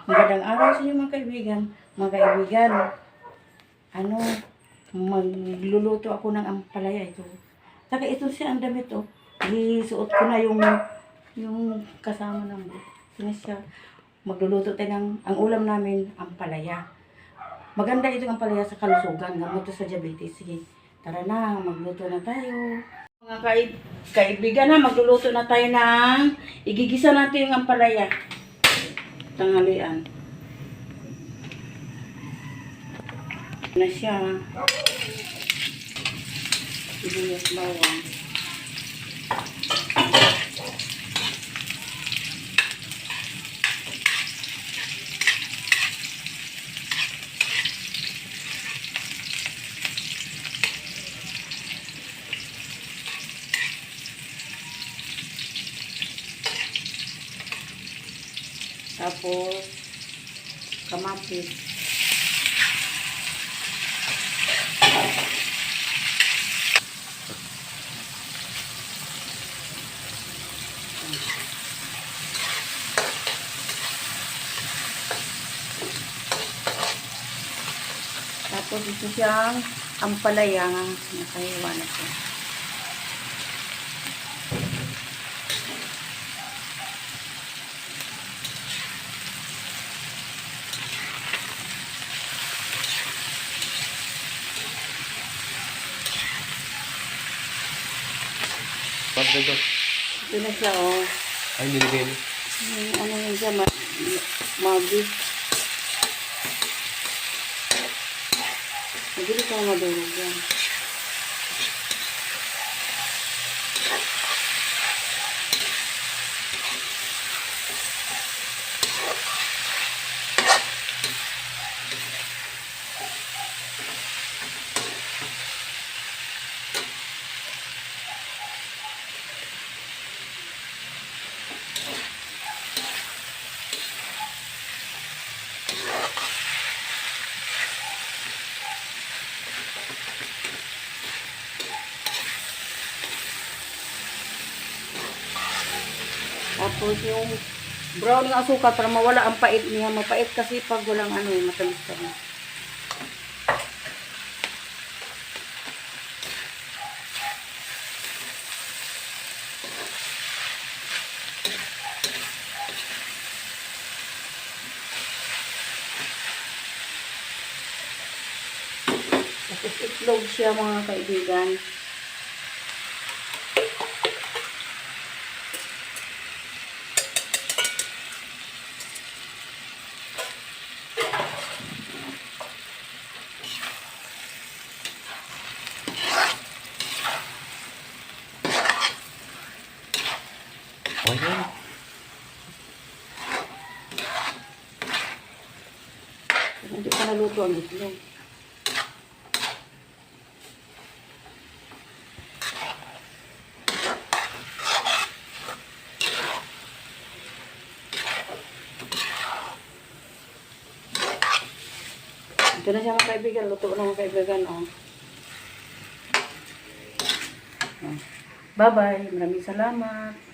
Magandang araw sa inyo mga kaibigan. Mga kaibigan, magluluto ako ng ampalaya ito. Saka ito siya ang damit oh. Isuot ko na yung kasama ng siya. Magluluto tayo ang ulam namin, ampalaya. Maganda itong ampalaya sa kalusugan, gamot sa diabetes. Sige, tara na, magluto na tayo. Mga kaibigan na, magluluto na tayo ng igigisa natin yung ampalaya. Tanghalian. Na siya. Sibuyas, bawang. Tapos kamatis. Tapos ito siyang ampalaya nga nakahiwa na siya. Pagdagot. Ito na siya oh. Ay, nilagay mo. Ano yun siya, magi. Magili ka madurog yan. Tapos yung brown ng asukal para mawala ang pait niya. Mapait kasi pag walang matamis ka na. Tapos itlog siya mga kaibigan. Ayan. Hindi pa naluto ang itlog. Ito na siya mga kaibigan. Luto na mga kaibigan. Oh. Bye-bye. Maraming salamat.